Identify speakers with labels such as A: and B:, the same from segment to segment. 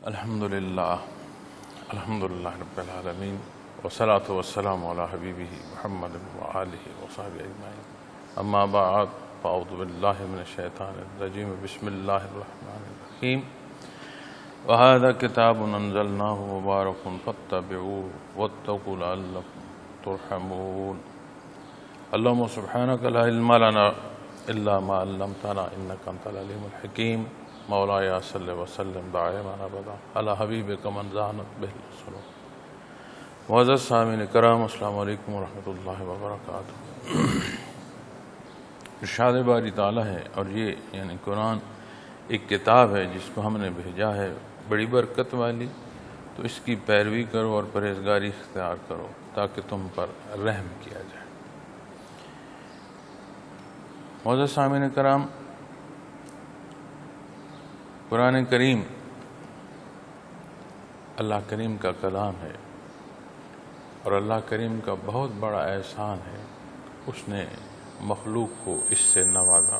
A: الحمدللہ رب العالمین والصلاة والسلام علی حبیبہ محمد وآلہ وصحبہ اجمعین اما بعد فاعوذ باللہ من الشیطان الرجیم بسم اللہ الرحمن الرحیم وہذا کتاب انزلناہ مبارک فاتبعوہ واتقوا لعلکم ترحمون اللہم سبحانک لا علم لنا الا ما علمتنا انک انت العلیم الحکیم مولایا صلی وسلم دائما ابدا علی حبیبک من زانت بہ الصلوۃ معزز سامعین کرام السلام علیکم ورحمۃ اللہ وبرکاتہ۔ ارشاد باری تعالیٰ ہے اور یہ یعنی قرآن ایک کتاب ہے جس کو ہم نے بھیجا ہے بڑی برکت والی، تو اس کی پیروی کرو اور پرہیزگاری اختیار کرو تاکہ تم پر رحم کیا جائے۔ معزز سامعین کرام، قرآن کریم اللہ کریم کا کلام ہے اور اللہ کریم کا بہت بڑا احسان ہے، اس نے مخلوق کو اس سے نوازا۔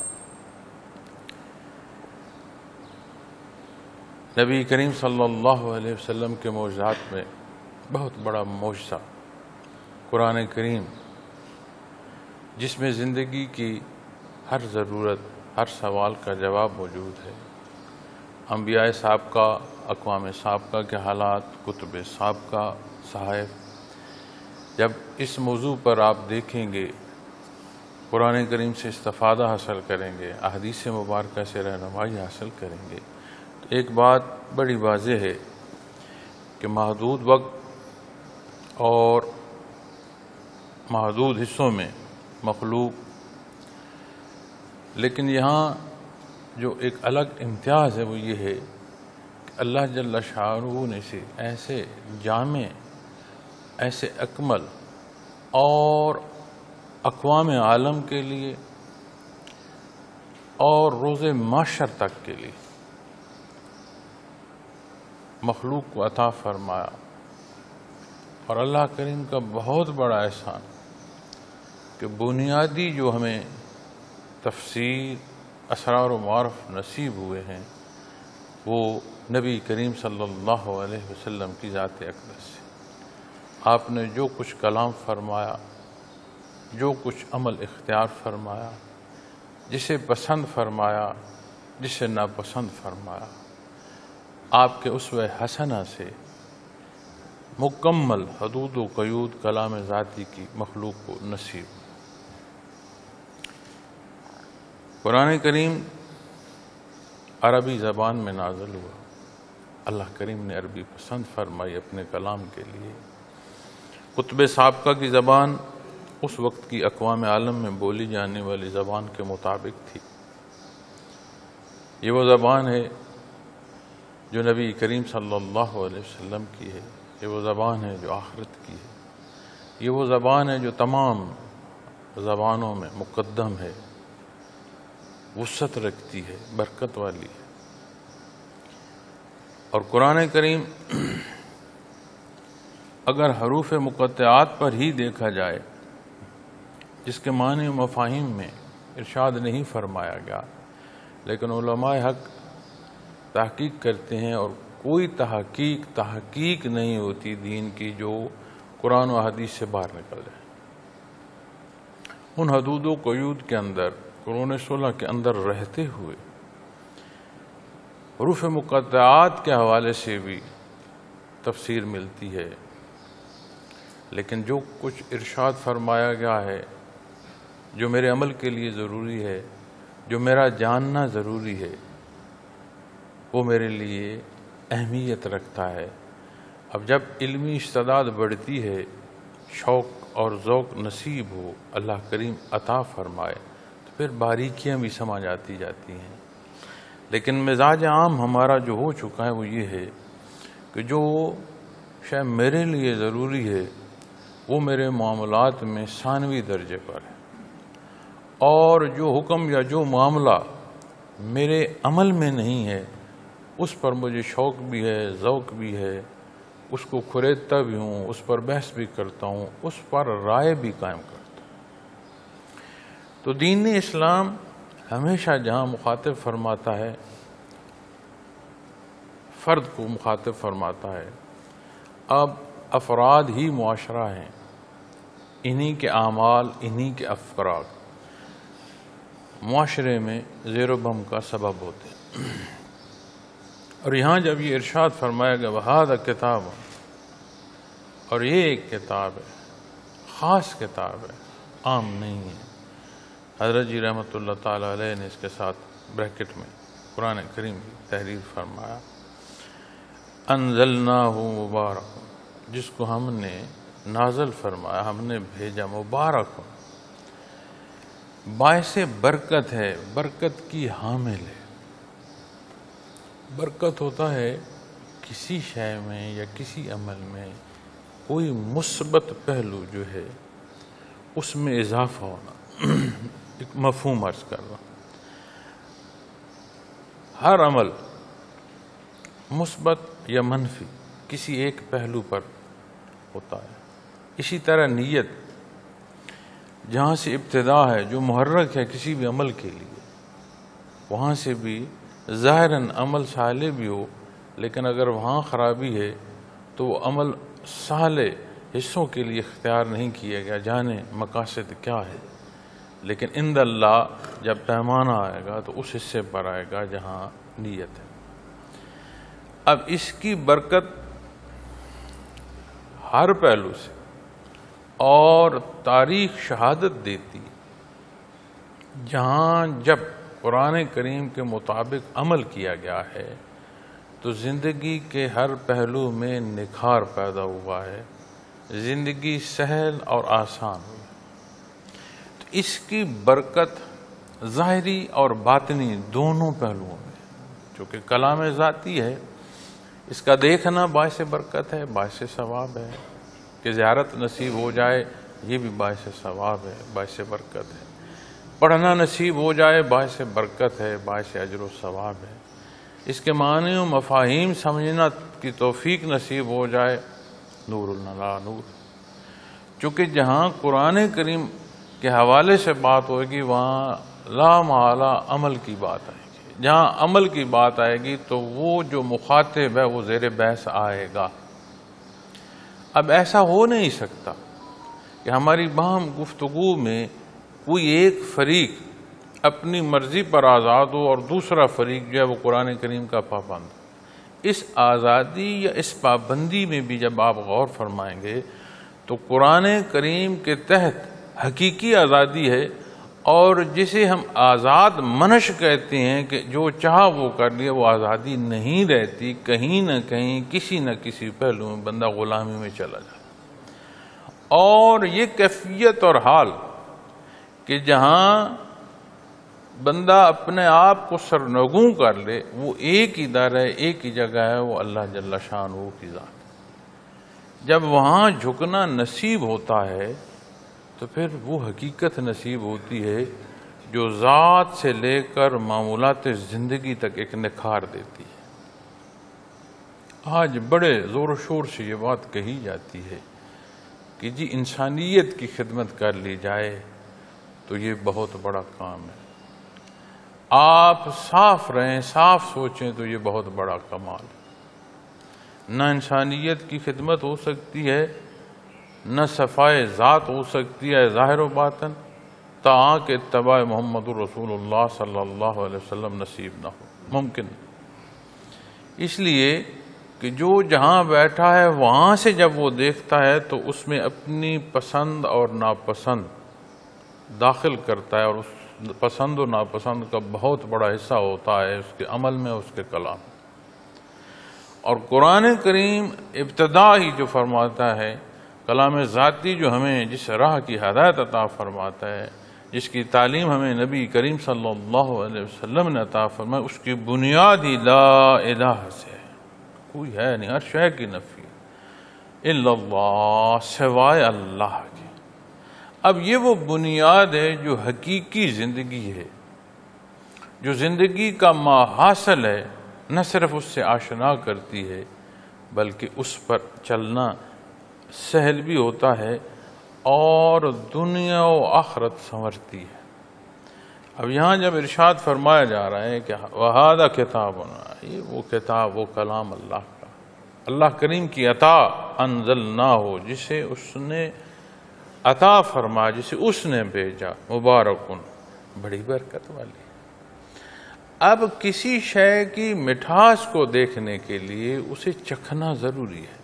A: نبی کریم صلی اللہ علیہ وسلم کے معجزات میں بہت بڑا معجزہ قرآن کریم، جس میں زندگی کی ہر ضرورت، ہر سوال کا جواب موجود ہے۔ انبیاء سابقہ، اقوام سابقہ کے حالات، کتب سابقہ، صحائف، جب اس موضوع پر آپ دیکھیں گے، قرآن کریم سے استفادہ حاصل کریں گے، احادیث مبارکہ سے رہنمائی حاصل کریں گے، تو ایک بات بڑی واضح ہے کہ محدود وقت اور محدود حصوں میں مخلوق، لیکن یہاں جو ایک الگ امتیاز ہے وہ یہ ہے کہ اللہ جل شانہ نے اسے ایسے جامع، ایسے اکمل اور اقوام عالم کے لیے اور روز محشر تک کے لیے مخلوق کو عطا فرمایا۔ اور اللہ کریم کا بہت بڑا احسان کہ بنیادی جو ہمیں تفسیر، اسرار و معارف نصیب ہوئے ہیں، وہ نبی کریم صلی اللہ علیہ وسلم کی ذات اقدس سے۔ آپ نے جو کچھ کلام فرمایا، جو کچھ عمل اختیار فرمایا، جسے پسند فرمایا، جسے ناپسند فرمایا، آپ کے اسوہ حسنہ سے مکمل حدود و قیود کلام ذاتی کی مخلوق کو نصیب۔ قرآن کریم عربی زبان میں نازل ہوا، اللہ کریم نے عربی پسند فرمائی اپنے کلام کے لیے۔ کتب سابقہ کی زبان اس وقت کی اقوام عالم میں بولی جانے والی زبان کے مطابق تھی۔ یہ وہ زبان ہے جو نبی کریم صلی اللہ علیہ وسلم کی ہے، یہ وہ زبان ہے جو آخرت کی ہے، یہ وہ زبان ہے جو تمام زبانوں میں مقدم ہے، وسعت رکھتی ہے، برکت والی ہے۔ اور قرآن کریم اگر حروف مقطعات پر ہی دیکھا جائے، جس کے معنی و مفاہیم میں ارشاد نہیں فرمایا گیا، لیکن علماء حق تحقیق کرتے ہیں اور کوئی تحقیق نہیں ہوتی دین کی جو قرآن و حدیث سے باہر نکل جائے۔ ان حدود و قیود کے اندر، قرون صلح کے اندر رہتے ہوئے حروف مقطعات کے حوالے سے بھی تفسیر ملتی ہے، لیکن جو کچھ ارشاد فرمایا گیا ہے، جو میرے عمل کے لیے ضروری ہے، جو میرا جاننا ضروری ہے، وہ میرے لیے اہمیت رکھتا ہے۔ اب جب علمی استعداد بڑھتی ہے، شوق اور ذوق نصیب ہو، اللہ کریم عطا فرمائے، تو پھر باریکیاں بھی سمجھ آتی جاتی ہیں۔ لیکن مزاج عام ہمارا جو ہو چکا ہے وہ یہ ہے کہ جو شاید میرے لیے ضروری ہے وہ میرے معاملات میں ثانوی درجے پر ہے، اور جو حکم یا جو معاملہ میرے عمل میں نہیں ہے اس پر مجھے شوق بھی ہے، ذوق بھی ہے، اس کو کھریدتا بھی ہوں، اس پر بحث بھی کرتا ہوں، اس پر رائے بھی قائم کرتا ہوں۔ تو دین اسلام ہمیشہ جہاں مخاطب فرماتا ہے فرد کو مخاطب فرماتا ہے۔ اب افراد ہی معاشرہ ہیں، انہی کے اعمال، انہی کے افراد معاشرے میں زیر و بم کا سبب ہوتے ہیں۔ اور یہاں جب یہ ارشاد فرمایا گیا وَهَذَا کتاب، اور یہ ایک کتاب ہے، خاص کتاب ہے، عام نہیں ہے۔ حضرت جی رحمۃ اللہ تعالیٰ علیہ نے اس کے ساتھ بریکٹ میں قرآن کریم کی تحریر فرمایا، انزلناہ مبارک، جس کو ہم نے نازل فرمایا، ہم نے بھیجا، مبارک باعث برکت ہے، برکت کی حامل ہے۔ برکت ہوتا ہے کسی شے میں یا کسی عمل میں کوئی مثبت پہلو جو ہے اس میں اضافہ ہونا۔ ایک مفہوم عرض کر رہا ہوں، ہر عمل مثبت یا منفی کسی ایک پہلو پر ہوتا ہے۔ اسی طرح نیت جہاں سے ابتدا ہے، جو محرک ہے کسی بھی عمل کے لیے، وہاں سے بھی ظاہراً عمل صالح بھی ہو، لیکن اگر وہاں خرابی ہے تو وہ عمل صالح حصوں کے لیے اختیار نہیں کیا گیا، جانے مقاصد کیا ہے۔ لیکن عند اللہ جب پیمانہ آئے گا تو اس حصے پر آئے گا جہاں نیت ہے۔ اب اس کی برکت ہر پہلو سے اور تاریخ شہادت دیتی ہے، جہاں جب قرآن کریم کے مطابق عمل کیا گیا ہے تو زندگی کے ہر پہلو میں نکھار پیدا ہوا ہے، زندگی سہل اور آسان ہوئی۔ تو اس کی برکت ظاہری اور باطنی دونوں پہلوؤں میں، چونکہ کلام ذاتی ہے، اس کا دیکھنا باعث برکت ہے، باعث ثواب ہے، کہ زیارت نصیب ہو جائے یہ بھی باعث ثواب ہے، باعث برکت ہے، پڑھنا نصیب ہو جائے باعث برکت ہے، باعث اجر و ثواب ہے، اس کے معنی و مفاہیم سمجھنا کی توفیق نصیب ہو جائے نور النلا نور۔ چونکہ جہاں قرآن کریم کے حوالے سے بات ہوگی وہاں لا محالہ عمل کی بات آئے گی، جہاں عمل کی بات آئے گی تو وہ جو مخاطب ہے وہ زیر بحث آئے گا۔ اب ایسا ہو نہیں سکتا کہ ہماری باہم گفتگو میں کوئی ایک فریق اپنی مرضی پر آزاد ہو اور دوسرا فریق جو ہے وہ قرآن کریم کا پابند۔ اس آزادی یا اس پابندی میں بھی جب آپ غور فرمائیں گے تو قرآن کریم کے تحت حقیقی آزادی ہے، اور جسے ہم آزاد منش کہتے ہیں کہ جو چاہا وہ کر لیا، وہ آزادی نہیں رہتی، کہیں نہ کہیں کسی نہ کسی پہلو میں بندہ غلامی میں چلا جاتا۔ اور یہ کیفیت اور حال کہ جہاں بندہ اپنے آپ کو سرنگوں کر لے، وہ ایک ہی در ہے، ایک ہی جگہ ہے، وہ اللہ جل شانہ کی ذات۔ جب وہاں جھکنا نصیب ہوتا ہے تو پھر وہ حقیقت نصیب ہوتی ہے جو ذات سے لے کر معمولات زندگی تک ایک نکھار دیتی ہے۔ آج بڑے زور و شور سے یہ بات کہی جاتی ہے کہ جی انسانیت کی خدمت کر لی جائے تو یہ بہت بڑا کام ہے، آپ صاف رہیں، صاف سوچیں تو یہ بہت بڑا کمال ہے۔ نہ انسانیت کی خدمت ہو سکتی ہے، نہ صفائے ذات ہو سکتی ہے ظاہر و باطن، تا کہ اتباع محمد رسول اللہ صلی اللہ علیہ وسلم نصیب نہ ہو، ممکن نہیں۔ اس لیے کہ جو جہاں بیٹھا ہے وہاں سے جب وہ دیکھتا ہے تو اس میں اپنی پسند اور ناپسند داخل کرتا ہے، اور اس پسند و ناپسند کا بہت بڑا حصہ ہوتا ہے اس کے عمل میں، اس کے کلام میں۔ اور قرآن کریم ابتدا ہی جو فرماتا ہے، کلام ذاتی جو ہمیں جس راہ کی ہدایت عطا فرماتا ہے، جس کی تعلیم ہمیں نبی کریم صلی اللہ علیہ وسلم نے عطا فرمائی، اس کی بنیاد ہی لا الہ سے ہے، کوئی ہے نہیں، ہر شے کی نفی الا اللہ، سوائے اللہ کے۔ اب یہ وہ بنیاد ہے جو حقیقی زندگی ہے، جو زندگی کا ماحصل ہے، نہ صرف اس سے آشنا کرتی ہے بلکہ اس پر چلنا سہل بھی ہوتا ہے اور دنیا و آخرت سنورتی ہے۔ اب یہاں جب ارشاد فرمایا جا رہا ہے کہ وَهَذَا كِتَابُنَا، یہ وہ کتاب، وہ کلام اللہ کا، اللہ کریم کی عطا، انزلناہ، جسے اس نے عطا فرما، جسے اس نے بھیجا، مبارکن، بڑی برکت والی۔ اب کسی شے کی مٹھاس کو دیکھنے کے لیے اسے چکھنا ضروری ہے۔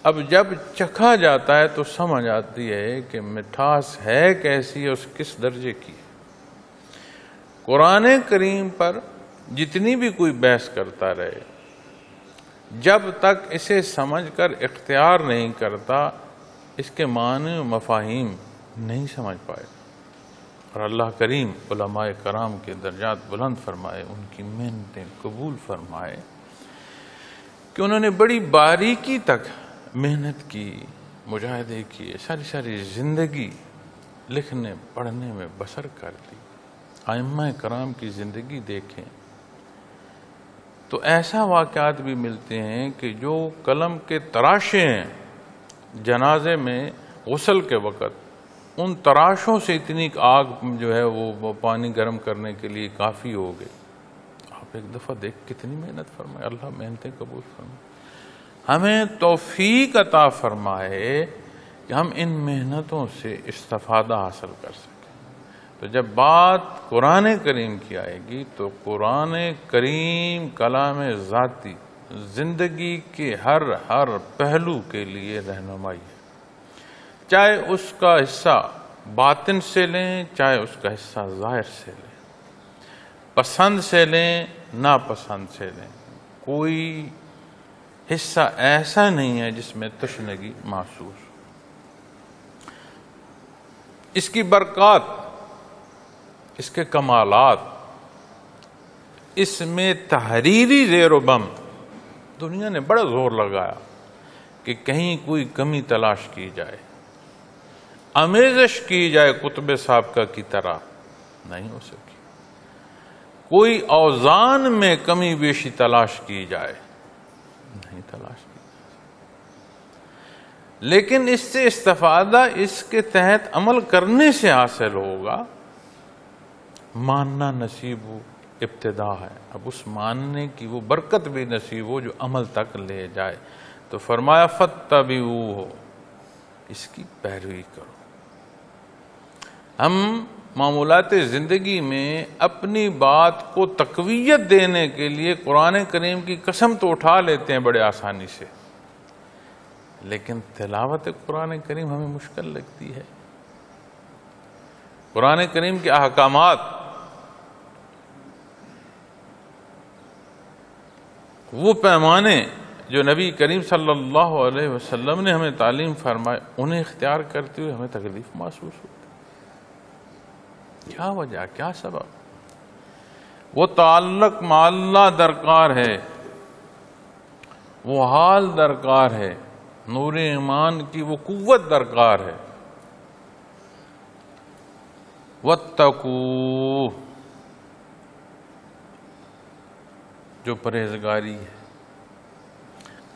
A: اب جب چکھا جاتا ہے تو سمجھ آتی ہے کہ مٹھاس ہے کیسی ہے، اس کس درجے کی ہے۔ قرآن کریم پر جتنی بھی کوئی بحث کرتا رہے، جب تک اسے سمجھ کر اختیار نہیں کرتا، اس کے معنی و مفاہیم نہیں سمجھ پائے گا۔ اور اللہ کریم علماء کرام کے درجات بلند فرمائے، ان کی محنتیں قبول فرمائے کہ انہوں نے بڑی باریکی تک محنت کی، مجاہدے کیے، ساری زندگی لکھنے پڑھنے میں بسر کر دی۔ ائمہ کرام کی زندگی دیکھیں تو ایسا واقعات بھی ملتے ہیں کہ جو قلم کے تراشے ہیں جنازے میں غسل کے وقت، ان تراشوں سے اتنی آگ جو ہے وہ پانی گرم کرنے کے لیے کافی ہو گئی۔ آپ ایک دفعہ دیکھ کتنی محنت فرمائے، اللہ محنتیں قبول فرمائے، ہمیں توفیق عطا فرمائے کہ ہم ان محنتوں سے استفادہ حاصل کر سکیں۔ تو جب بات قرآن کریم کی آئے گی تو قرآن کریم کلام ذاتی زندگی کے ہر پہلو کے لیے رہنمائی ہے، چاہے اس کا حصہ باطن سے لیں، چاہے اس کا حصہ ظاہر سے لیں، پسند سے لیں، ناپسند سے لیں، کوئی حصہ ایسا نہیں ہے جس میں تشنگی محسوس ہو۔ اس کی برکات، اس کے کمالات، اس میں تحریری زیر و بم، دنیا نے بڑا زور لگایا کہ کہیں کوئی کمی تلاش کی جائے، آمیزش کی جائے قطب سابقہ کی طرح، نہیں ہو سکی۔ کوئی اوزان میں کمی بیشی تلاش کی جائے، نہیں تلاش کی۔ لیکن اس سے استفادہ اس کے تحت عمل کرنے سے حاصل ہوگا۔ ماننا نصیب ہو ابتدا ہے، اب اس ماننے کی وہ برکت بھی نصیب ہو جو عمل تک لے جائے۔ تو فرمایا فَاتَّبِعُوهُ، اس کی پیروی کرو۔ ہم معمولات زندگی میں اپنی بات کو تقویت دینے کے لیے قرآن کریم کی قسم تو اٹھا لیتے ہیں بڑے آسانی سے، لیکن تلاوت قرآن کریم ہمیں مشکل لگتی ہے۔ قرآن کریم کے احکامات، وہ پیمانے جو نبی کریم صلی اللہ علیہ وسلم نے ہمیں تعلیم فرمائے، انہیں اختیار کرتے ہوئے ہمیں تکلیف محسوس ہوتی۔ کیا وجہ، کیا سبب؟ وہ تعلق مع اللہ درکار ہے، وہ حال درکار ہے، نور ایمان کی وہ قوت درکار ہے۔ وَاتَّقُوا، جو پرہیزگاری ہے۔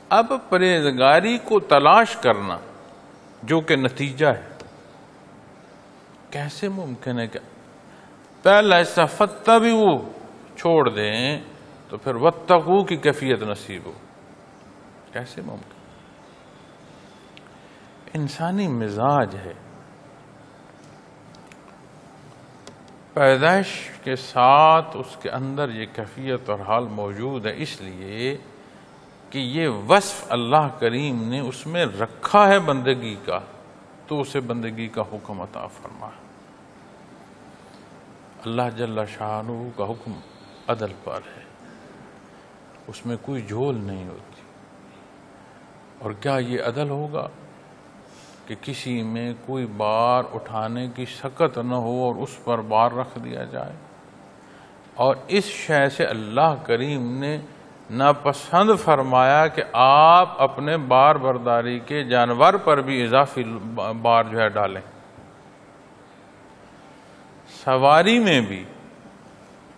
A: اب پرہیزگاری کو تلاش کرنا جو کہ نتیجہ ہے، کیسے ممکن ہے کہ پہلا حصہ فَاتَّبِعُوا چھوڑ دیں تو پھر وَاتَّقُوا کی کیفیت نصیب ہو؟ کیسے ممکن؟ انسانی مزاج ہے، پیدائش کے ساتھ اس کے اندر یہ کیفیت اور حال موجود ہے، اس لیے کہ یہ وصف اللہ کریم نے اس میں رکھا ہے بندگی کا، تو اسے بندگی کا حکم عطا فرما۔ اللہ جل شانہ کا حکم عدل پر ہے، اس میں کوئی جھول نہیں ہوتی۔ اور کیا یہ عدل ہوگا کہ کسی میں کوئی بار اٹھانے کی سکت نہ ہو اور اس پر بار رکھ دیا جائے؟ اور اس شے سے اللہ کریم نے ناپسند فرمایا کہ آپ اپنے بار برداری کے جانور پر بھی اضافی بار جو ہے ڈالیں، سواری میں بھی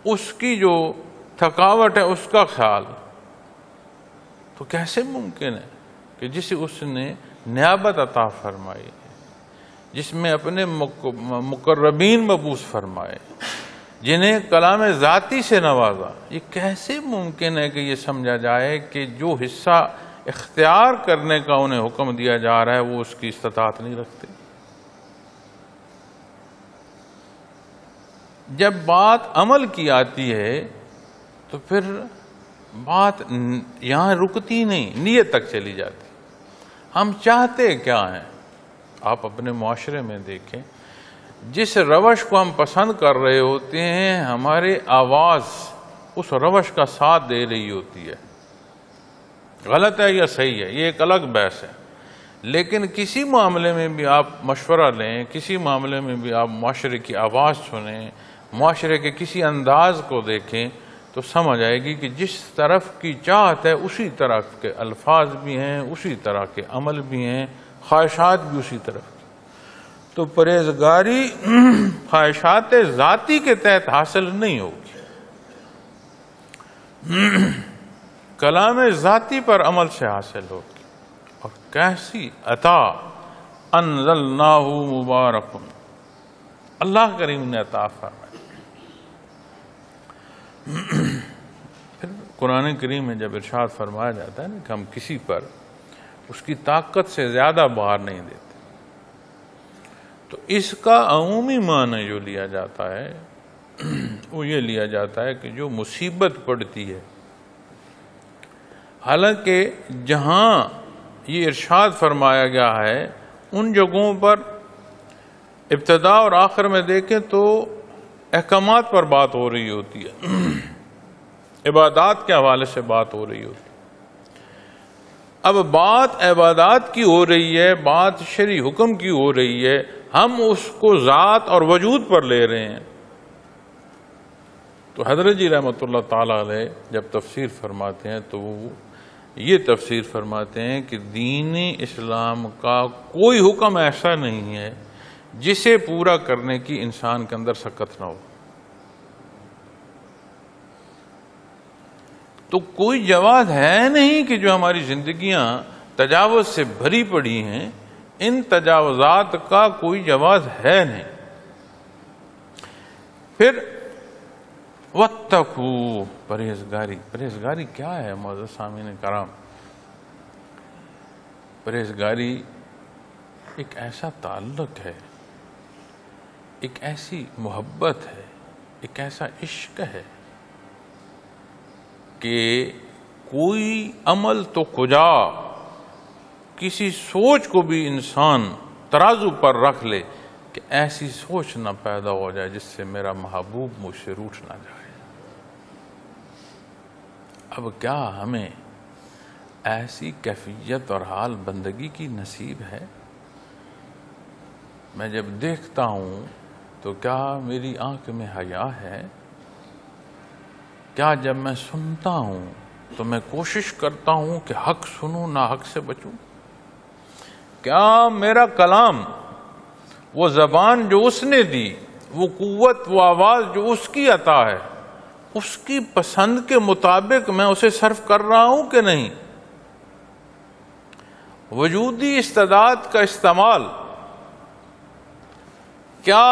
A: اس کی جو تھکاوٹ ہے اس کا خیال۔ تو کیسے ممکن ہے کہ جسے اس نے نیابت عطا فرمائی ہے، جس میں اپنے مقربین مبعوث فرمائے، جنہیں کلام ذاتی سے نوازا، یہ کیسے ممکن ہے کہ یہ سمجھا جائے کہ جو حصہ اختیار کرنے کا انہیں حکم دیا جا رہا ہے وہ اس کی استطاعت نہیں رکھتے؟ جب بات عمل کی آتی ہے تو پھر بات یہاں رکتی نہیں، نیت تک چلی جاتی۔ ہم چاہتے کیا ہیں؟ آپ اپنے معاشرے میں دیکھیں، جس روش کو ہم پسند کر رہے ہوتے ہیں، ہماری آواز اس روش کا ساتھ دے رہی ہوتی ہے۔ غلط ہے یا صحیح ہے یہ ایک الگ بحث ہے، لیکن کسی معاملے میں بھی آپ مشورہ لیں، کسی معاملے میں بھی آپ معاشرے کی آواز سنیں، معاشرے کے کسی انداز کو دیکھیں تو سمجھ آئے گی کہ جس طرف کی چاہت ہے اسی طرح کے الفاظ بھی ہیں، اسی طرح کے عمل بھی ہیں، خواہشات بھی اسی طرف کی۔ تو پرہیزگاری خواہشات ذاتی کے تحت حاصل نہیں ہوگی، کلام ذاتی پر عمل سے حاصل ہوگی۔ اور کیسی عطا، انزلناہ مبارک، اللہ کریم نے عطا فرمائی۔ پھر قرآن کریم میں جب ارشاد فرمایا جاتا ہے نا کہ ہم کسی پر اس کی طاقت سے زیادہ بار نہیں دیتے، تو اس کا عمومی معنی جو لیا جاتا ہے وہ یہ لیا جاتا ہے کہ جو مصیبت پڑتی ہے، حالانکہ جہاں یہ ارشاد فرمایا گیا ہے ان جگہوں پر ابتدا اور آخر میں دیکھیں تو احکامات پر بات ہو رہی ہوتی ہے، عبادات کے حوالے سے بات ہو رہی ہوتی ہے۔ اب بات عبادات کی ہو رہی ہے، بات شرعی حکم کی ہو رہی ہے، ہم اس کو ذات اور وجود پر لے رہے ہیں۔ تو حضرت جی رحمۃ اللہ تعالی علیہ جب تفسیر فرماتے ہیں تو وہ یہ تفسیر فرماتے ہیں کہ دین اسلام کا کوئی حکم ایسا نہیں ہے جسے پورا کرنے کی انسان کے اندر سکت نہ ہو۔ تو کوئی جواز ہے نہیں کہ جو ہماری زندگیاں تجاوز سے بھری پڑی ہیں، ان تجاوزات کا کوئی جواز ہے نہیں۔ پھر واتقوا، پرہیزگاری۔ پرہیزگاری کیا ہے معزز سامعین کرام؟ پرہیزگاری ایک ایسا تعلق ہے، ایک ایسی محبت ہے، ایک ایسا عشق ہے کہ کوئی عمل تو کجا، کسی سوچ کو بھی انسان ترازو پر رکھ لے کہ ایسی سوچ نہ پیدا ہو جائے جس سے میرا محبوب مجھ سے روٹھ نہ جائے۔ اب کیا ہمیں ایسی کیفیت اور حال بندگی کی نصیب ہے؟ میں جب دیکھتا ہوں تو کیا میری آنکھ میں حیا ہے؟ کیا جب میں سنتا ہوں تو میں کوشش کرتا ہوں کہ حق سنوں، نہ حق سے بچوں؟ کیا میرا کلام، وہ زبان جو اس نے دی، وہ قوت، وہ آواز جو اس کی عطا ہے، اس کی پسند کے مطابق میں اسے صرف کر رہا ہوں کہ نہیں؟ وجودی استعداد کا استعمال کیا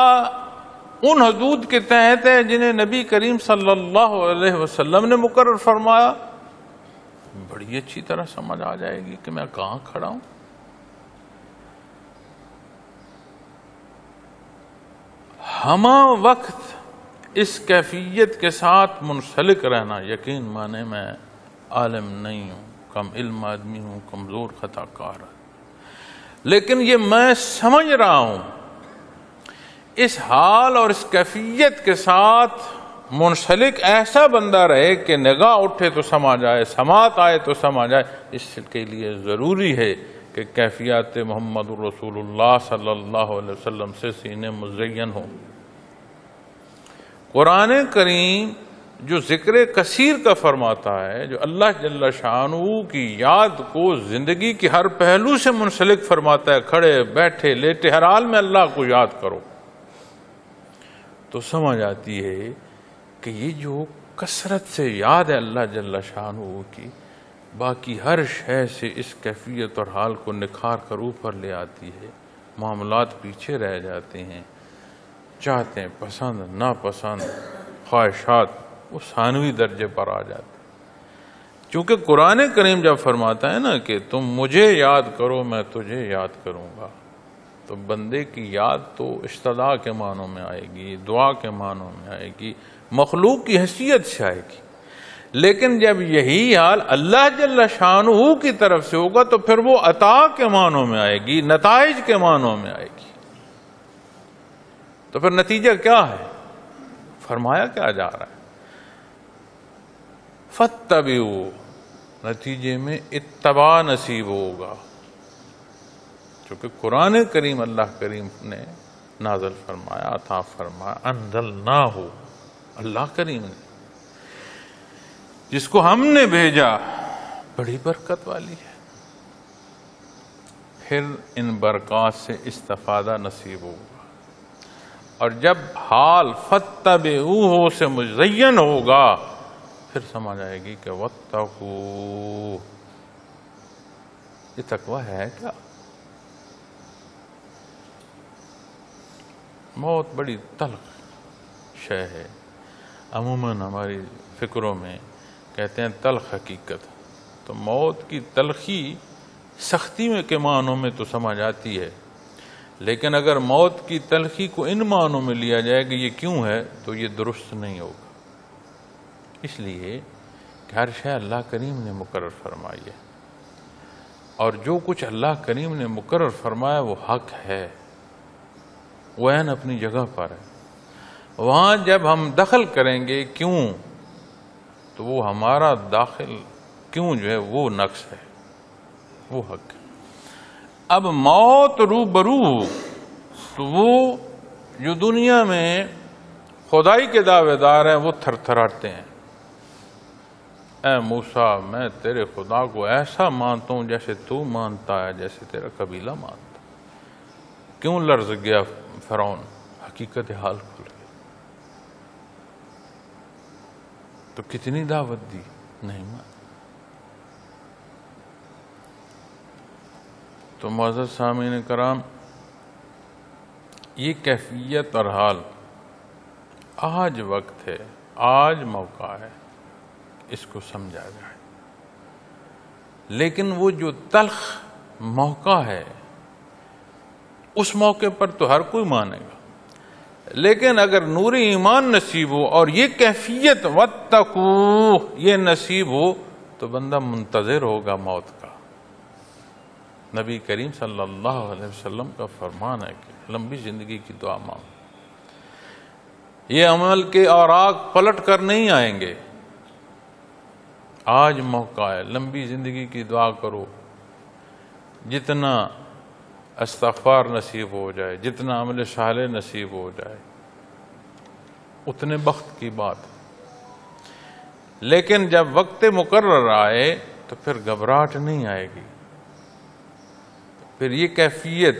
A: ان حدود کے تحت ہے جنہیں نبی کریم صلی اللہ علیہ وسلم نے مقرر فرمایا؟ بڑی اچھی طرح سمجھ آ جائے گی کہ میں کہاں کھڑا ہوں۔ ہمہ وقت اس کیفیت کے ساتھ منسلک رہنا، یقین مانے میں عالم نہیں ہوں، کم علم آدمی ہوں، کمزور خطا کار، لیکن یہ میں سمجھ رہا ہوں اس حال اور اس کیفیت کے ساتھ منسلک ایسا بندہ رہے کہ نگاہ اٹھے تو سمجھ آئے، سماعت آئے تو سمجھ آئے۔ اس کے لیے ضروری ہے کہ کیفیات محمد رسول اللہ صلی اللہ علیہ وسلم سے سینے مزین ہوں۔ قرآن کریم جو ذکر کثیر کا فرماتا ہے، جو اللہ جل شانہ کی یاد کو زندگی کی ہر پہلو سے منسلک فرماتا ہے، کھڑے بیٹھے لیٹے ہر حال میں اللہ کو یاد کرو، تو سمجھ آتی ہے کہ یہ جو کثرت سے یاد ہے اللہ جل شانہ کی، باقی ہر شے سے اس کیفیت اور حال کو نکھار کر اوپر لے آتی ہے، معاملات پیچھے رہ جاتے ہیں، چاہتے ہیں پسند ناپسند خواہشات وہ ثانوی درجے پر آ جاتے ہیں۔ چونکہ قرآن کریم جب فرماتا ہے نا کہ تم مجھے یاد کرو میں تجھے یاد کروں گا، تو بندے کی یاد تو استدعاء کے معنوں میں آئے گی، دعا کے معنوں میں آئے گی، مخلوق کی حیثیت سے آئے گی۔ لیکن جب یہی حال اللہ جل شانہ کی طرف سے ہوگا تو پھر وہ عطا کے معنوں میں آئے گی، نتائج کے معنوں میں آئے گی۔ تو پھر نتیجہ کیا ہے؟ فرمایا کیا جا رہا ہے؟ فاتبعوا، نتیجے میں اتباع نصیب ہوگا، چونکہ قرآن کریم اللہ کریم نے نازل فرمایا، عطا فرمایا، انزلناہ، اللہ کریم نے، جس کو ہم نے بھیجا بڑی برکت والی ہے، پھر ان برکات سے استفادہ نصیب ہوگا۔ اور جب حال فاتبعوہ سے مزین ہوگا پھر سمجھ آئے گی کہ واتقوا، یہ تقوی ہے کیا؟ موت بڑی تلخ شے ہے، عموماً ہماری فکروں میں کہتے ہیں تلخ حقیقت، تو موت کی تلخی سختی میں کے معنوں میں تو سمجھ آتی ہے، لیکن اگر موت کی تلخی کو ان معنوں میں لیا جائے کہ یہ کیوں ہے تو یہ درست نہیں ہوگا۔ اس لیے کہ ہر شے اللہ کریم نے مقرر فرمائی ہے، اور جو کچھ اللہ کریم نے مقرر فرمایا وہ حق ہے، وہ عین اپنی جگہ پر ہے۔ وہاں جب ہم دخل کریں گے کیوں، تو وہ ہمارا داخل کیوں جو ہے وہ نقص ہے، وہ حق ہے۔ اب موت روبرو، تو وہ جو دنیا میں خدائی کے دعوے دار ہیں وہ تھر تھراتے ہیں، اے موسیٰ میں تیرے خدا کو ایسا مانتا ہوں جیسے تو مانتا ہے، جیسے تیرا قبیلہ مانتا۔ کیوں لرز گیا فرعون؟ حقیقت حال کھل گئی۔ تو کتنی دعوت دی، نہیں مان۔ تو معزز سامعین کرام، یہ کیفیت اور حال آج وقت ہے، آج موقع ہے، اس کو سمجھا جائے۔ لیکن وہ جو تلخ موقع ہے اس موقع پر تو ہر کوئی مانے گا، لیکن اگر نور ایمان نصیب ہو اور یہ کیفیت واتقوا یہ نصیب ہو تو بندہ منتظر ہوگا موت کا۔ نبی کریم صلی اللہ علیہ وسلم کا فرمان ہے کہ لمبی زندگی کی دعا مانگو، یہ عمل کے اوراق پلٹ کر نہیں آئیں گے۔ آج موقع ہے، لمبی زندگی کی دعا کرو، جتنا استغفار نصیب ہو جائے، جتنا عمل صالح نصیب ہو جائے اتنے بخت کی بات۔ لیکن جب وقت مقرر آئے تو پھر گھبراہٹ نہیں آئے گی، پھر یہ کیفیت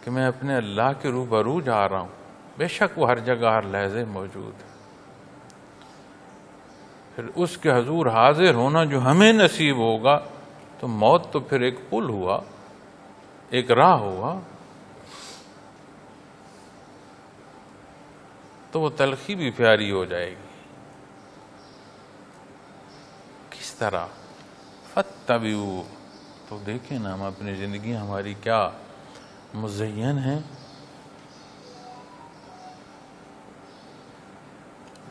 A: کہ میں اپنے اللہ کے روبرو جا رہا ہوں، بے شک وہ ہر جگہ ہر لحظے موجود ہے، پھر اس کے حضور حاضر ہونا جو ہمیں نصیب ہوگا، تو موت تو پھر ایک پل ہوا، ایک راہ ہوا، تو وہ تلخی بھی پیاری ہو جائے گی۔ کس طرح؟ فاتبعوا، تو دیکھیں نا ہم اپنی زندگی ہماری کیا مزین ہے۔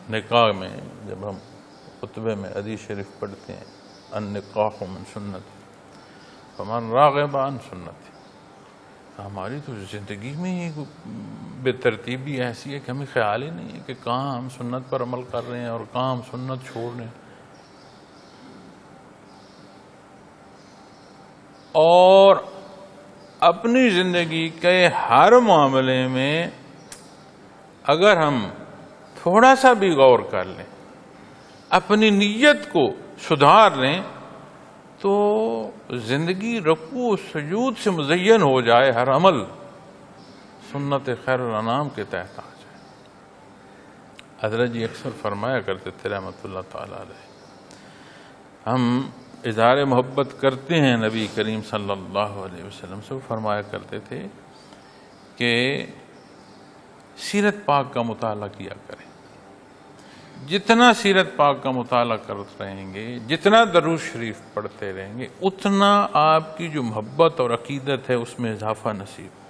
A: نکاح میں جب ہم خطبے میں حدیث شریف پڑھتے ہیں النکاح من سنتی فمن راغب عن سنتی، ہماری تو زندگی میں ہی بے ترتیبی ایسی ہے کہ ہمیں خیال ہی نہیں ہے کہ کہاں ہم سنت پر عمل کر رہے ہیں اور کہاں ہم سنت چھوڑ رہے ہیں۔ اور اپنی زندگی کے ہر معاملے میں اگر ہم تھوڑا سا بھی غور کر لیں، اپنی نیت کو سدھار لیں، تو زندگی رکوع و سجود سے مزین ہو جائے، ہر عمل سنت خیر الانام کے تحت آ جائے۔ حضرت جی اکثر فرمایا کرتے تھے رحمۃ اللہ تعالی علیہ، ہم اظہار محبت کرتے ہیں نبی کریم صلی اللہ علیہ وسلم سے، وہ فرمایا کرتے تھے کہ سیرت پاک کا مطالعہ کیا کریں. جتنا سیرت پاک کا مطالعہ کرتے رہیں گے، جتنا درود شریف پڑھتے رہیں گے، اتنا آپ کی جو محبت اور عقیدت ہے اس میں اضافہ نصیب ہوگا.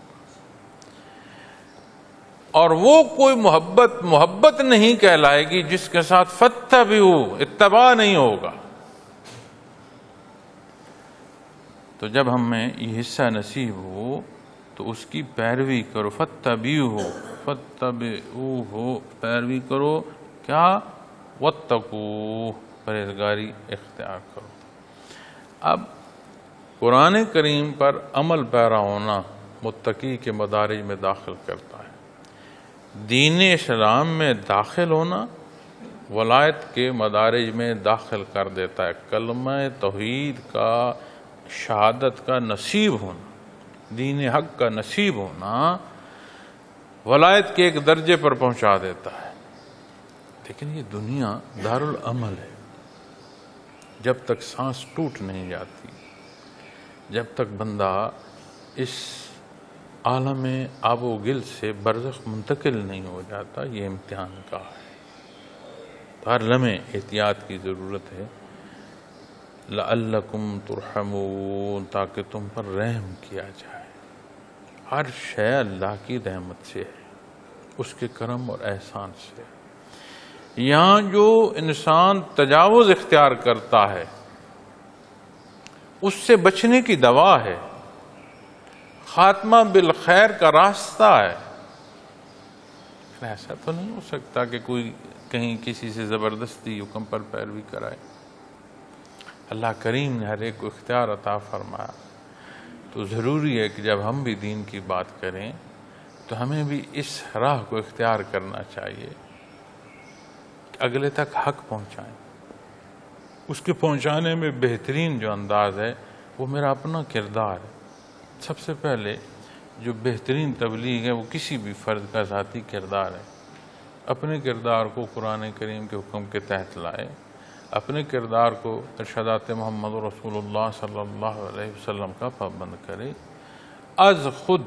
A: اور وہ کوئی محبت نہیں کہلائے گی جس کے ساتھ فاتبعوا اتباع نہیں ہوگا. تو جب ہمیں یہ حصہ نصیب ہو تو اس کی پیروی کرو. فاتبعوہ پیروی کرو. کیا؟ واتقوا پرہیزگاری اختیار کرو. اب قرآن کریم پر عمل پیرا ہونا متقی کے مدارج میں داخل کرتا ہے. دین اسلام میں داخل ہونا ولایت کے مدارج میں داخل کر دیتا ہے. کلمہ توحید کا، شہادت کا نصیب ہونا، دین حق کا نصیب ہونا ولایت کے ایک درجے پر پہنچا دیتا ہے. لیکن یہ دنیا دارالعمل ہے. جب تک سانس ٹوٹ نہیں جاتی، جب تک بندہ اس عالم آب و گل سے برزخ منتقل نہیں ہو جاتا، یہ امتحان کا ہے. ہر لمحے احتیاط کی ضرورت ہے. لعلکم ترحمون تاکہ تم پر رحم کیا جائے. ہر شے اللہ کی رحمت سے ہے، اس کے کرم اور احسان سے. یہاں جو انسان تجاوز اختیار کرتا ہے اس سے بچنے کی دوا ہے، خاتمہ بالخیر کا راستہ ہے. ایسا تو نہیں ہو سکتا کہ کوئی کہیں کسی سے زبردستی حکم پر پیروی کرائے. اللہ کریم نے ہر ایک کو اختیار عطا فرمایا. تو ضروری ہے کہ جب ہم بھی دین کی بات کریں تو ہمیں بھی اس راہ کو اختیار کرنا چاہیے کہ اگلے تک حق پہنچائیں. اس کے پہنچانے میں بہترین جو انداز ہے وہ میرا اپنا کردار ہے. سب سے پہلے جو بہترین تبلیغ ہے وہ کسی بھی فرد کا ذاتی کردار ہے. اپنے کردار کو قرآن کریم کے حکم کے تحت لائے، اپنے کردار کو ارشادات محمد رسول اللہ صلی اللہ علیہ وسلم کا پابند کرے. از خود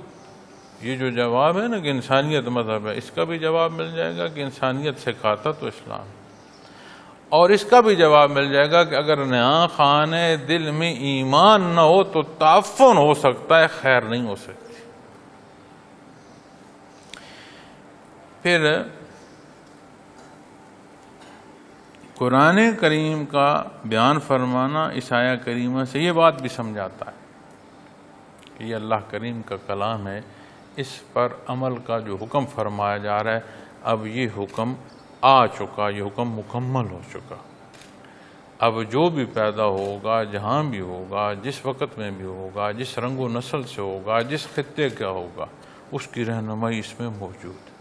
A: یہ جو جواب ہے نا کہ انسانیت مذہب ہے، اس کا بھی جواب مل جائے گا کہ انسانیت سکھاتا تو اسلام. اور اس کا بھی جواب مل جائے گا کہ اگر نیا خانہ دل میں ایمان نہ ہو تو تعفن ہو سکتا ہے، خیر نہیں ہو سکتی. پھر قرآن کریم کا بیان فرمانا اس آیہ کریمہ سے یہ بات بھی سمجھاتا ہے کہ یہ اللہ کریم کا کلام ہے، اس پر عمل کا جو حکم فرمایا جا رہا ہے اب یہ حکم آ چکا، یہ حکم مکمل ہو چکا. اب جو بھی پیدا ہوگا، جہاں بھی ہوگا، جس وقت میں بھی ہوگا، جس رنگ و نسل سے ہوگا، جس خطے کا ہوگا، اس کی رہنمائی اس میں موجود ہے.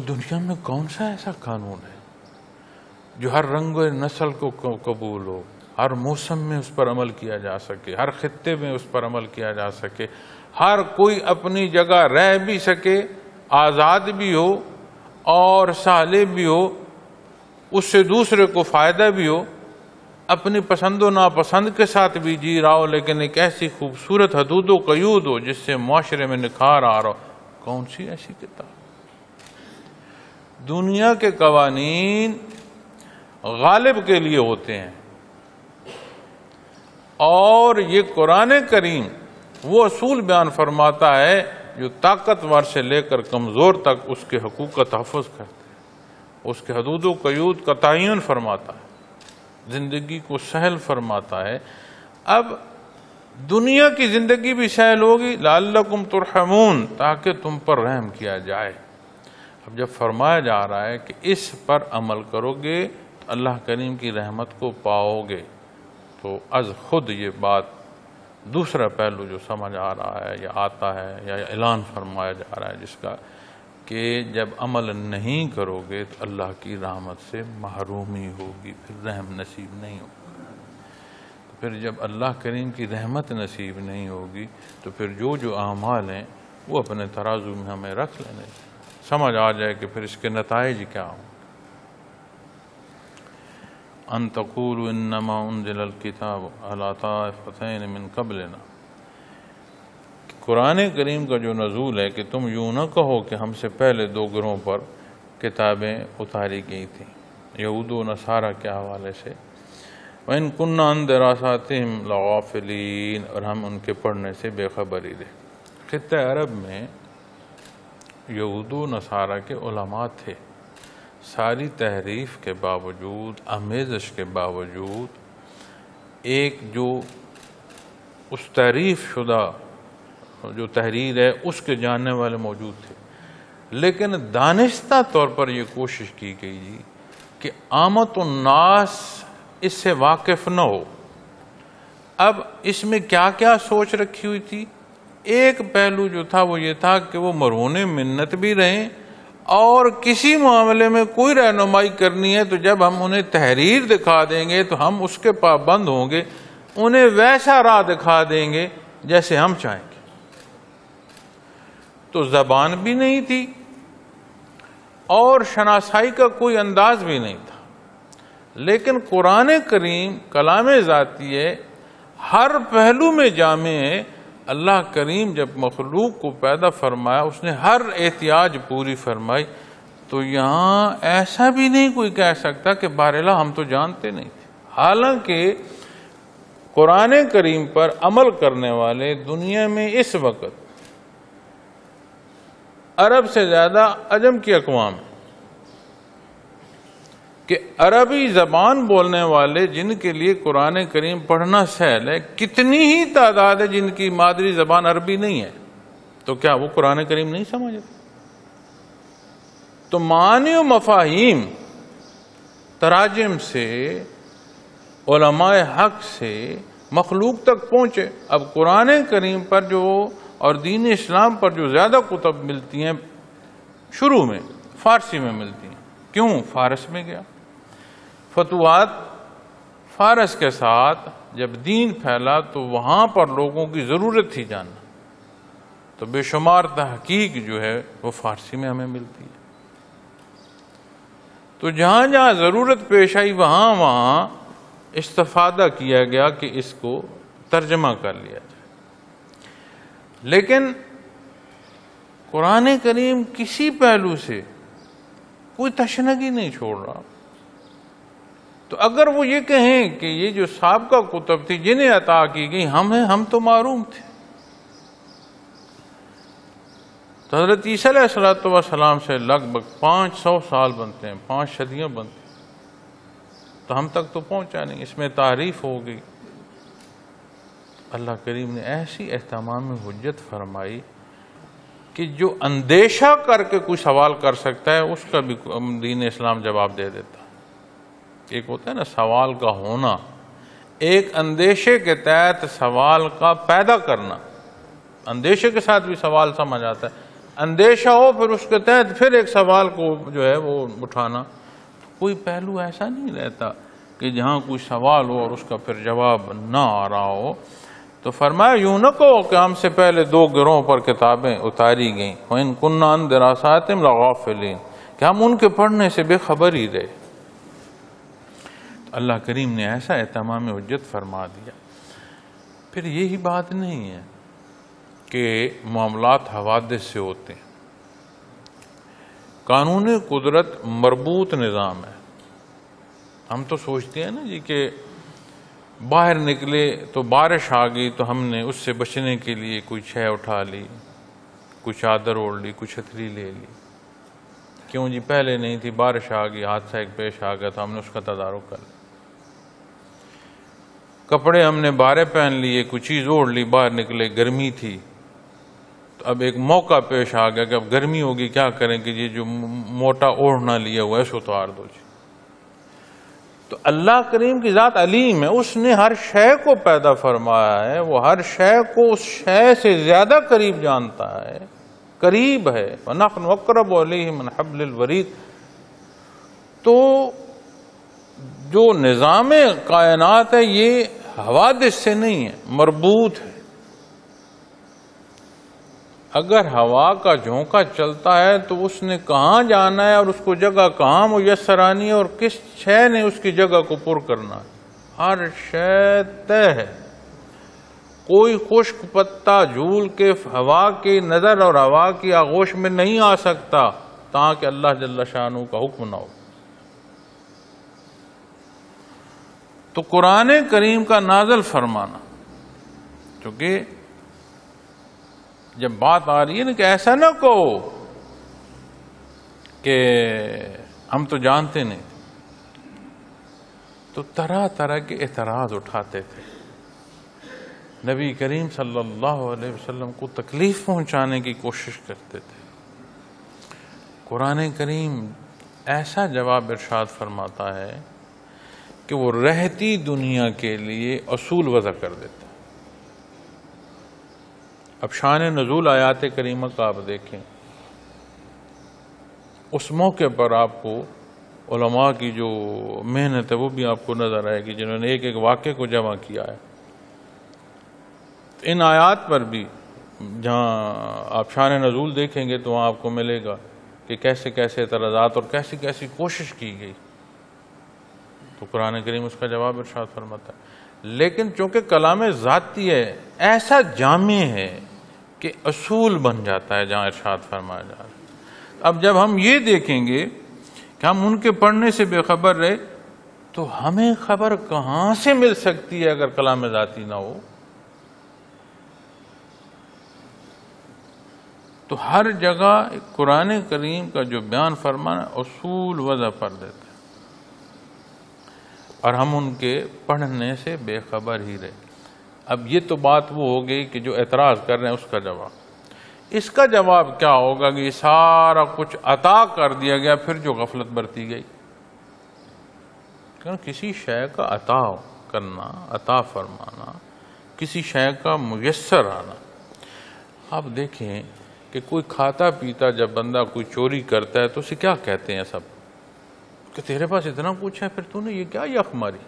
A: دنیا میں کون سا ایسا قانون ہے جو ہر رنگ و نسل کو قبول ہو، ہر موسم میں اس پر عمل کیا جا سکے، ہر خطے میں اس پر عمل کیا جا سکے، ہر کوئی اپنی جگہ رہ بھی سکے، آزاد بھی ہو اور صالح بھی ہو، اس سے دوسرے کو فائدہ بھی ہو، اپنی پسند و ناپسند کے ساتھ بھی جی رہا ہو، لیکن ایک ایسی خوبصورت حدود و قیود ہو جس سے معاشرے میں نکھار آ رہا ہو؟ کون سی ایسی کتاب؟ دنیا کے قوانین غالب کے لیے ہوتے ہیں، اور یہ قرآن کریم وہ اصول بیان فرماتا ہے جو طاقتور سے لے کر کمزور تک اس کے حقوق کا تحفظ کرتے ہیں، اس کے حدود و قیود کا تعین فرماتا ہے، زندگی کو سہل فرماتا ہے. اب دنیا کی زندگی بھی سہل ہوگی لعلکم ترحمون تاکہ تم پر رحم کیا جائے. اب جب فرمایا جا رہا ہے کہ اس پر عمل کرو گے تو اللہ کریم کی رحمت کو پاؤ گے، تو از خود یہ بات دوسرا پہلو جو سمجھ آ رہا ہے یا آتا ہے یا اعلان فرمایا جا رہا ہے جس کا کہ جب عمل نہیں کرو گے تو اللہ کی رحمت سے محرومی ہوگی، پھر رحم نصیب نہیں ہوگا. پھر جب اللہ کریم کی رحمت نصیب نہیں ہوگی تو پھر جو اعمال ہیں وہ اپنے ترازو میں ہمیں رکھ لینے، سمجھ آ جائے کہ پھر اس کے نتائج کیا ہوں. ان تقولوا انما انزل الکتاب علی طائفتین من قبلنا، قرآن کریم کا جو نزول ہے کہ تم یوں نہ کہو کہ ہم سے پہلے دو گروہوں پر کتابیں اتاری گئی تھیں، یہود و نصارہ کے حوالے سے، وَإِن كُنَّا عَن دِرَاسَاتِهِمْ لَغَافِلِينَ، اور ہم ان کے پڑھنے سے بے خبری رہے۔ خطہ عرب میں یہود و نصارہ کے علماء تھے، ساری تحریف کے باوجود، آمیزش کے باوجود، ایک جو اس تحریف شدہ جو تحریر ہے اس کے جاننے والے موجود تھے، لیکن دانستہ طور پر یہ کوشش کی گئی کہ عامت الناس اس سے واقف نہ ہو۔ اب اس میں کیا کیا سوچ رکھی ہوئی تھی؟ ایک پہلو جو تھا وہ یہ تھا کہ وہ مرہون منت بھی رہیں، اور کسی معاملے میں کوئی رہنمائی کرنی ہے تو جب ہم انہیں تحریر دکھا دیں گے تو ہم اس کے پابند ہوں گے، انہیں ویسا راہ دکھا دیں گے جیسے ہم چاہیں گے۔ تو زبان بھی نہیں تھی اور شناسائی کا کوئی انداز بھی نہیں تھا، لیکن قرآن کریم کلام ذاتی ہے، ہر پہلو میں جامع ہے۔ اللہ کریم جب مخلوق کو پیدا فرمایا اس نے ہر احتیاج پوری فرمائی، تو یہاں ایسا بھی نہیں کوئی کہہ سکتا کہ باراللہ ہم تو جانتے نہیں تھے۔ حالانکہ قرآن کریم پر عمل کرنے والے دنیا میں اس وقت عرب سے زیادہ عجم کی اقوام ہیں، کہ عربی زبان بولنے والے جن کے لیے قرآن کریم پڑھنا سہل ہے، کتنی ہی تعداد ہے جن کی مادری زبان عربی نہیں ہے، تو کیا وہ قرآن کریم نہیں سمجھتے؟ تو معانی و مفاہیم تراجم سے، علماء حق سے مخلوق تک پہنچے۔ اب قرآن کریم پر جو اور دین اسلام پر جو زیادہ کتب ملتی ہیں شروع میں فارسی میں ملتی ہیں، کیوں؟ فارس میں گیا، فتوحات فارس کے ساتھ جب دین پھیلا تو وہاں پر لوگوں کی ضرورت تھی جاننا، تو بے شمار تحقیق جو ہے وہ فارسی میں ہمیں ملتی ہے۔ تو جہاں جہاں ضرورت پیش آئی وہاں استفادہ کیا گیا کہ اس کو ترجمہ کر لیا جائے، لیکن قرآن کریم کسی پہلو سے کوئی تشنگی نہیں چھوڑ رہا۔ تو اگر وہ یہ کہیں کہ یہ جو سابقہ کتب تھی جنہیں عطا کی گئی ہم تو معروم تھے، تو حضرت عیسیٰ علیہ السلام سے لگ بھگ 500 سال بنتے ہیں، 5 صدیاں بنتے ہیں، تو ہم تک تو پہنچا نہیں، اس میں تعریف ہو گئی۔ اللہ کریم نے ایسی اہتمام حجت فرمائی کہ جو اندیشہ کر کے کوئی سوال کر سکتا ہے اس کا بھی دین اسلام جواب دے دیتا ہے۔ ایک ہوتا ہے نا سوال کا ہونا، ایک اندیشے کے تحت سوال کا پیدا کرنا، اندیشے کے ساتھ بھی سوال سمجھ آتا ہے، اندیشہ ہو پھر اس کے تحت پھر ایک سوال کو جو ہے وہ اٹھانا۔ کوئی پہلو ایسا نہیں رہتا کہ جہاں کوئی سوال ہو اور اس کا پھر جواب نہ آ رہا ہو۔ تو فرمایا یوں نہ کہو کہ ہم سے پہلے دو گروہوں پر کتابیں اتاری گئیں، وَإِن كُنَّا عَن دِرَاسَاتِهِمْ لَغَافِلِينَ، کہ ہم ان کے پڑھنے سے بے خبر ہی رہے۔ اللہ کریم نے ایسا اہتمام حجت فرما دیا۔ پھر یہی بات نہیں ہے کہ معاملات حوادث سے ہوتے ہیں، قانون قدرت مربوط نظام ہے۔ ہم تو سوچتے ہیں نا جی کہ باہر نکلے تو بارش آ گئی تو ہم نے اس سے بچنے کے لیے کوئی شے اٹھا لی، کوئی چادر اوڑھ لی، کوئی چھتری لے لی۔ کیوں جی؟ پہلے نہیں تھی، بارش آ گئی، حادثہ ایک پیش آ گیا تو ہم نے اس کا تدارک کر لیا۔ کپڑے ہم نے بارے پہن لیے، کوئی چیز اوڑھ لی، باہر نکلے، گرمی تھی تو اب ایک موقع پیش آ گیا کہ اب گرمی ہوگی، کیا کریں کہ یہ جو موٹا اوڑھنا لیا ہوا ہے اس کو اتار دو جی۔ تو اللہ کریم کی ذات علیم ہے، اس نے ہر شے کو پیدا فرمایا ہے، وہ ہر شے کو اس شے سے زیادہ قریب جانتا ہے، قریب ہے۔ وَنَحْنُ أَقْرَبُ إِلَيْهِ مِنْ حَبْلِ الْوَرِيدِ۔ تو جو نظام کائنات ہے یہ حوادث سے نہیں ہے، مربوط ہے۔ اگر ہوا کا جھونکا چلتا ہے تو اس نے کہاں جانا ہے اور اس کو جگہ کہاں میسر آنی ہے اور کس شے نے اس کی جگہ کو پر کرنا ہے، ہر شے طے ہے۔ کوئی خشک پتا جھول کے ہوا کی نظر اور ہوا کی آغوش میں نہیں آ سکتا تاکہ اللہ جل شانہ کا حکم نہ ہو۔ تو قرآن کریم کا نازل فرمانا، کیونکہ جب بات آ رہی ہے نا کہ ایسا نہ کہو کہ ہم تو جانتے نہیں، تو طرح طرح کے اعتراض اٹھاتے تھے، نبی کریم صلی اللہ علیہ وسلم کو تکلیف پہنچانے کی کوشش کرتے تھے۔ قرآن کریم ایسا جواب ارشاد فرماتا ہے کہ وہ رہتی دنیا کے لیے اصول وضع کر دیتا ہے۔ اب شان نزول آیات کریمہ کا آپ دیکھیں، اس موقع پر آپ کو علماء کی جو محنت ہے وہ بھی آپ کو نظر آئے گی، جنہوں نے ایک ایک واقعے کو جمع کیا ہے۔ ان آیات پر بھی جہاں آپ شان نزول دیکھیں گے تو وہاں آپ کو ملے گا کہ کیسے کیسے اعتراضات اور کیسی کیسی کوشش کی گئی، تو قرآن کریم اس کا جواب ارشاد فرماتا ہے۔ لیکن چونکہ کلام ذاتی ہے، ایسا جامع ہے کہ اصول بن جاتا ہے جہاں ارشاد فرمایا جا رہا ہے۔ اب جب ہم یہ دیکھیں گے کہ ہم ان کے پڑھنے سے بے خبر رہے تو ہمیں خبر کہاں سے مل سکتی ہے اگر کلام ذاتی نہ ہو؟ تو ہر جگہ قرآن کریم کا جو بیان فرمانا اصول وضع پر دیتا ہے اور ہم ان کے پڑھنے سے بے خبر ہی رہے۔ اب یہ تو بات وہ ہو گئی کہ جو اعتراض کر رہے ہیں اس کا جواب۔ اس کا جواب کیا ہوگا کہ یہ سارا کچھ عطا کر دیا گیا، پھر جو غفلت برتی گئی۔ کیوں کسی شے کا عطا کرنا، عطا فرمانا، کسی شے کا میسر آنا۔ آپ دیکھیں کہ کوئی کھاتا پیتا جب بندہ کوئی چوری کرتا ہے تو اسے کیا کہتے ہیں سب کہ تیرے پاس اتنا کچھ ہے پھر تو نے یہ کیا یخ ماری۔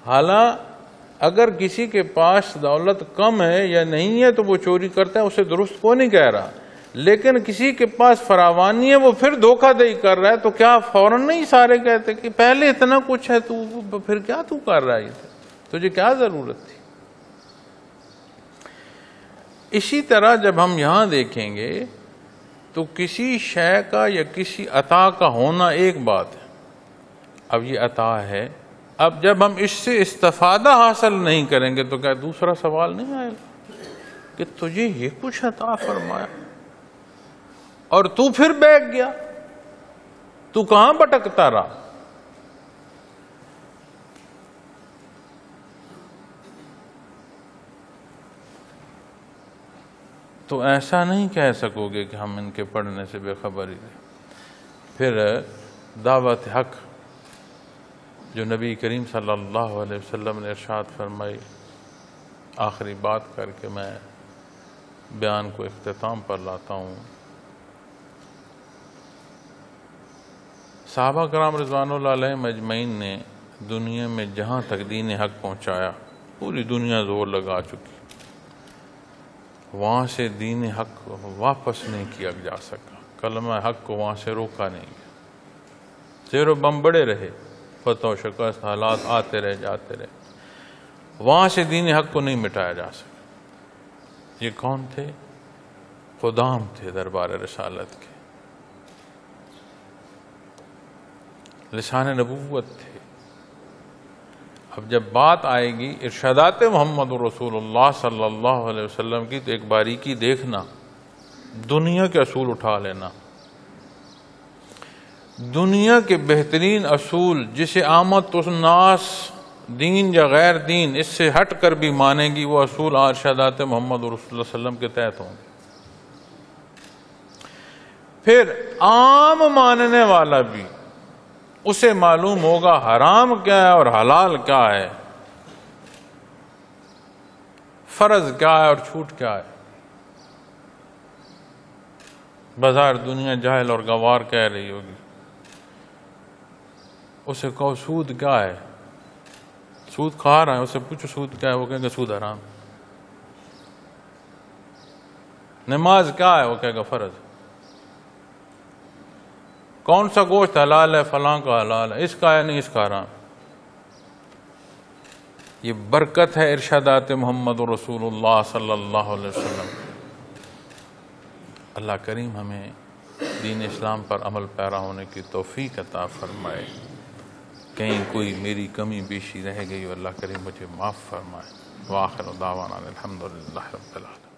A: حالانکہ اگر کسی کے پاس دولت کم ہے یا نہیں ہے تو وہ چوری کرتا ہے، اسے درست کو نہیں کہہ رہا، لیکن کسی کے پاس فراوانی ہے وہ پھر دھوکہ دہی کر رہا ہے تو کیا فوراً نہیں سارے کہتے کہ پہلے اتنا کچھ ہے تو پھر کیا تو کر رہا ہے، تجھے کیا ضرورت تھی؟ اسی طرح جب ہم یہاں دیکھیں گے تو کسی شے کا یا کسی عطا کا ہونا ایک بات ہے، اب یہ عطا ہے، اب جب ہم اس سے استفادہ حاصل نہیں کریں گے تو کیا دوسرا سوال نہیں آئے گا کہ تجھے یہ کچھ عطا فرمایا اور تو پھر بیٹھ گیا، تو کہاں بھٹکتا رہا؟ تو ایسا نہیں کہہ سکو گے کہ ہم ان کے پڑھنے سے بے خبر ہی رہے۔ پھر دعوت حق جو نبی کریم صلی اللہ علیہ وسلم نے ارشاد فرمائی، آخری بات کر کے میں بیان کو اختتام پر لاتا ہوں۔ صحابہ کرام رضوان اللہ علیہم اجمعین نے دنیا میں جہاں تک دین حق پہنچایا، پوری دنیا زور لگا چکی، وہاں سے دین حق واپس نہیں کیا جا سکا، کلمہ حق کو وہاں سے روکا نہیں گیا، زیر و بم بڑے رہے، فتح و شکست حالات آتے رہے جاتے رہے، وہاں سے دین حق کو نہیں مٹایا جا سکا۔ یہ کون تھے؟ خدام تھے دربار رسالت کے، لسان نبوت تھے۔ اب جب بات آئے گی ارشادات محمد رسول اللہ صلی اللہ علیہ وسلم کی تو ایک باریکی دیکھنا، دنیا کے اصول اٹھا لینا، دنیا کے بہترین اصول جسے عامت الناس دین یا غیر دین اس سے ہٹ کر بھی مانے گی، وہ اصول ارشادات محمد رسول اللہ صلی اللہ علیہ وسلم کے تحت ہوں گے۔ پھر عام ماننے والا بھی اسے معلوم ہوگا حرام کیا ہے اور حلال کیا ہے، فرض کیا ہے اور چھوٹ کیا ہے۔ بازار دنیا جاہل اور گوار کہہ رہی ہوگی، اسے کہو سود کیا ہے، سود کھا رہا ہے، اسے پوچھو سود کیا ہے، وہ کہیں گے سود حرام۔ نماز کیا ہے؟ وہ کہے گا فرض۔ کون سا گوشت حلال ہے؟ فلاں کا حلال ہے، اس کا ہے نہیں، اس کا حرام۔ یہ برکت ہے ارشادات محمد رسول اللہ صلی اللہ علیہ وسلم۔ اللہ کریم ہمیں دین اسلام پر عمل پیرا ہونے کی توفیق عطا فرمائے۔ کہیں کوئی میری کمی بیشی رہ گئی، اللہ کریم مجھے معاف فرمائے۔ وآخر دعوانا الحمدللہ رب العالمین۔